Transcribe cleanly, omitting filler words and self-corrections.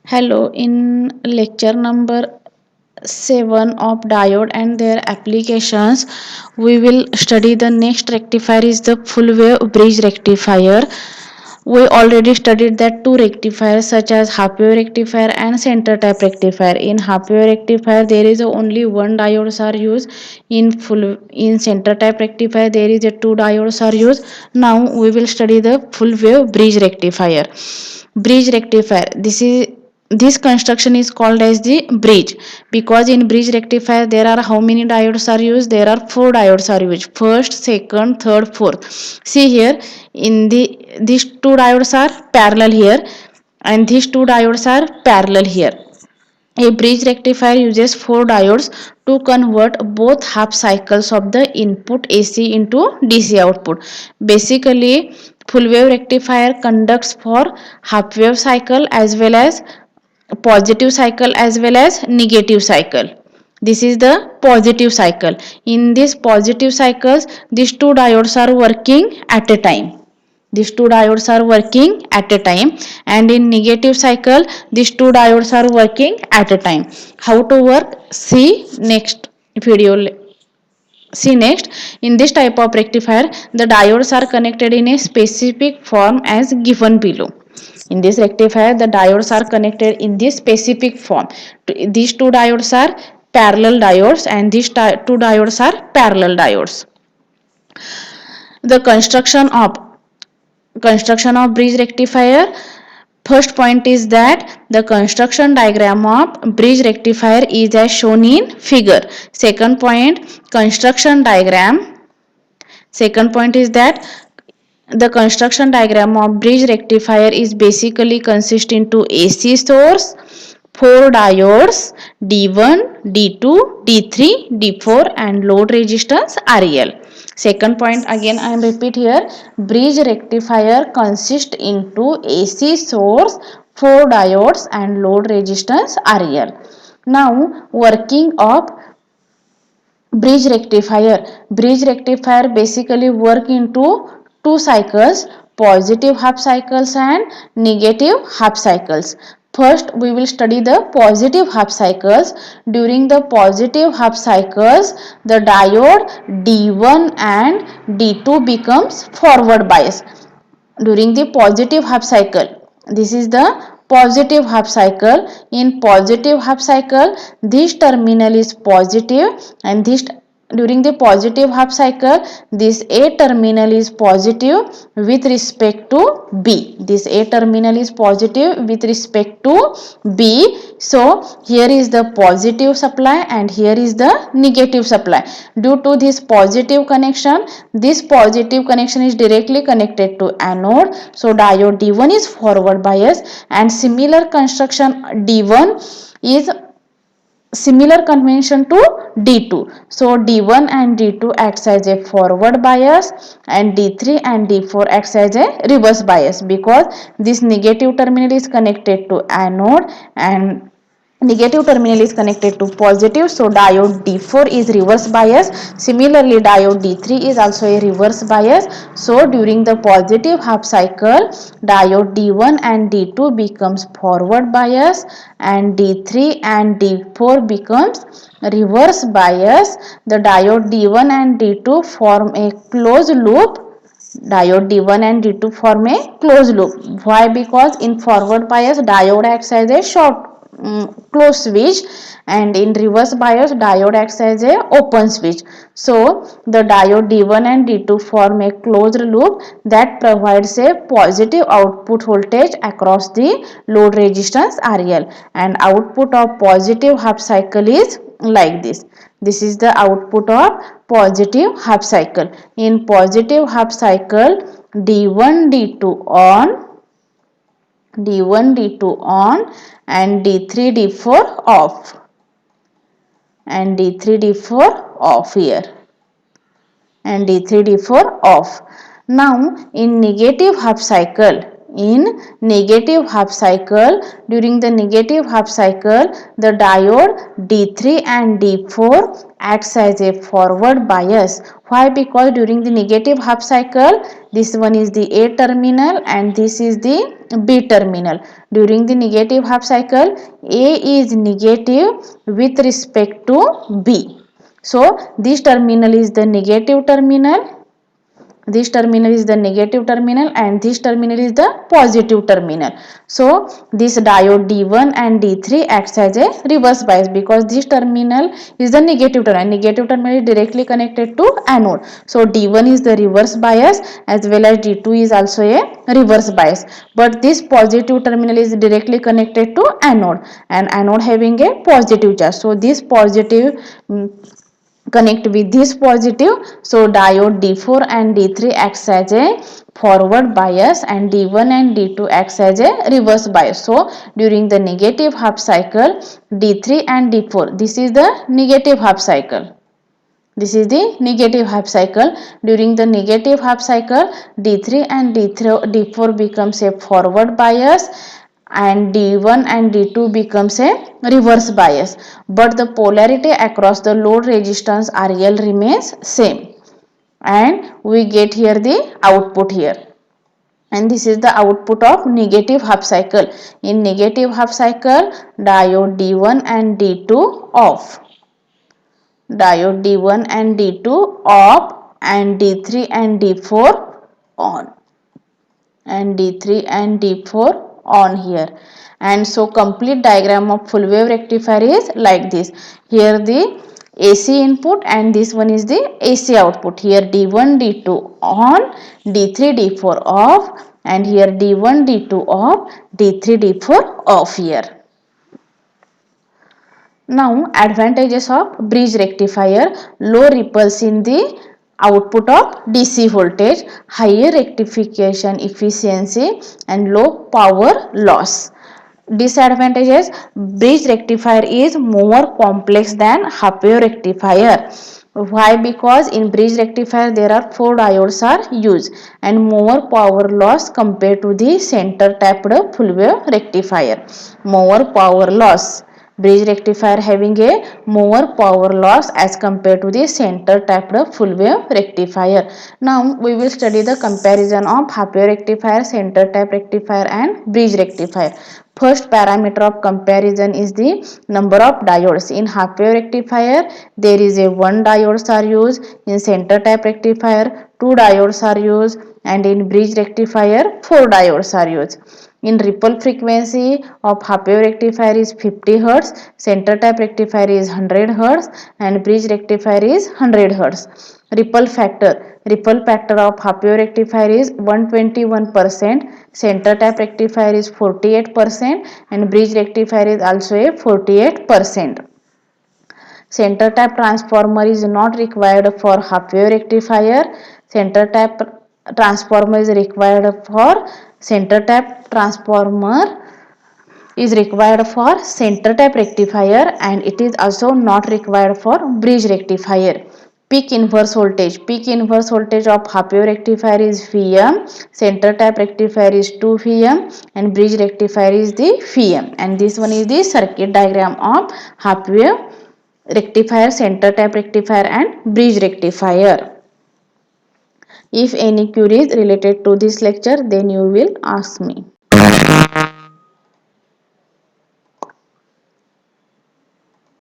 Hello, in lecture number 7 of diode and their applications, we will study the next rectifier is the full wave bridge rectifier. We already studied that two rectifiers such as half wave rectifier and center type rectifier. In half wave rectifier, there is only one diodes are used. In center type rectifier, there is a two diodes are used. Now we will study the full wave bridge rectifier. Bridge rectifier, this construction is called as the bridge because in bridge rectifier there are how many diodes are used? There are four diodes are used: first, second, third, fourth. See here, in the these two diodes are parallel here and these two diodes are parallel here. A bridge rectifier uses four diodes to convert both half cycles of the input AC into DC output. Basically, full wave rectifier conducts for half wave cycle as well as positive cycle as well as negative cycle. This is the positive cycle. In this positive cycles, these two diodes are working at a time. These two diodes are working at a time, and in negative cycle these two diodes are working at a time. How to work? Video See next. In this type of rectifier, the diodes are connected in a specific form as given below. In this rectifier, the diodes are connected in this specific form. These two diodes are parallel diodes and these two diodes are parallel diodes. The construction of bridge rectifier. First point is that the construction diagram of bridge rectifier is as shown in figure. Second point is that the construction diagram of bridge rectifier is basically consist into AC source, four diodes D1, D2, D3, D4 and load resistance REL. Second point, again I am repeat here, bridge rectifier consists into AC source, four diodes and load resistance REL. Now working of bridge rectifier basically work into two cycles, positive half cycles and negative half cycles. First we will study the positive half cycles. During the positive half cycles, the diode D1 and D2 becomes forward bias. During the positive half cycle, this is the positive half cycle. In positive half cycle, this terminal is positive and this during the positive half cycle, this A terminal is positive with respect to B. This A terminal is positive with respect to B. So here is the positive supply and here is the negative supply. Due to this positive connection, this positive connection is directly connected to anode. So diode D1 is forward bias, and similar construction D1 is similar convention to D2. So D1 and D2 acts as a forward bias and D3 and D4 acts as a reverse bias because this negative terminal is connected to anode and negative terminal is connected to positive. So diode D4 is reverse bias. Similarly, diode D3 is also a reverse bias. So during the positive half cycle, diode D1 and D2 becomes forward bias and D3 and D4 becomes reverse bias. The diode D1 and D2 form a closed loop. Diode D1 and D2 form a closed loop. Why? Because in forward bias, diode acts as a short closed switch, and in reverse bias diode acts as a open switch. So the diode D1 and D2 form a closed loop that provides a positive output voltage across the load resistance RL, and output of positive half cycle is like this. This is the output of positive half cycle. In positive half cycle, D1 D2 on, D1 D2 on and D3 D4 off, and D3 D4 off here, and D3 D4 off. Now in negative half cycle, In negative half cycle, during the negative half cycle, the diode D3 and D4 acts as a forward bias. Why? Because during the negative half cycle, this one is the A terminal and this is the B terminal. During the negative half cycle, A is negative with respect to B. So, this terminal is the negative terminal, this terminal is the negative terminal and this terminal is the positive terminal. So this diode D1 and D3 acts as a reverse bias because this terminal is the negative terminal. Negative terminal is directly connected to anode. So D1 is the reverse bias as well as D2 is also a reverse bias. But this positive terminal is directly connected to anode and anode having a positive charge. So this positive connect with this positive. So diode D4 and D3 acts as a forward bias and D1 and D2 acts as a reverse bias. So during the negative half cycle, D3 and D4, this is the negative half cycle. This is the negative half cycle. During the negative half cycle, D3 and D4 becomes a forward bias and D1 and D2 becomes a reverse bias. But the polarity across the load resistance RL remains same. And we get here the output here. And this is the output of negative half cycle. In negative half cycle, diode D1 and D2 off. Diode D1 and D2 off and D3 and D4 on. And D3 and D4 on here. And so complete diagram of full wave rectifier is like this. Here the AC input and this one is the AC output. Here D1 D2 on, D3 D4 off and here D1 D2 off, D3 D4 off here. Now advantages of bridge rectifier: low ripples in the output of DC voltage, higher rectification efficiency and low power loss. Disadvantages: bridge rectifier is more complex than half wave rectifier. Why? Because in bridge rectifier there are 4 diodes are used and more power loss compared to the center tapped full wave rectifier. More power loss. Bridge rectifier having a more power loss as compared to the center tapped full wave rectifier. Now we will study the comparison of half wave rectifier, center tap rectifier and bridge rectifier. First parameter of comparison is the number of diodes. In half wave rectifier there is a 1 diodes are used. In center tap rectifier 2 diodes are used and in bridge rectifier 4 diodes are used. In ripple frequency of half wave rectifier is 50 Hz, center tap rectifier is 100 Hz and bridge rectifier is 100 Hz. Ripple factor of half wave rectifier is 121%, center tap rectifier is 48% and bridge rectifier is also a 48%. Center tap transformer is not required for half wave rectifier. Center tap transformer is required for center tap transformer is required for center tap rectifier and it is also not required for bridge rectifier. Peak inverse voltage of half wave rectifier is Vm, center tap rectifier is 2 Vm and bridge rectifier is the Vm, and this one is the circuit diagram of half wave rectifier, center tap rectifier and bridge rectifier. If any queries related to this lecture, then you will ask me.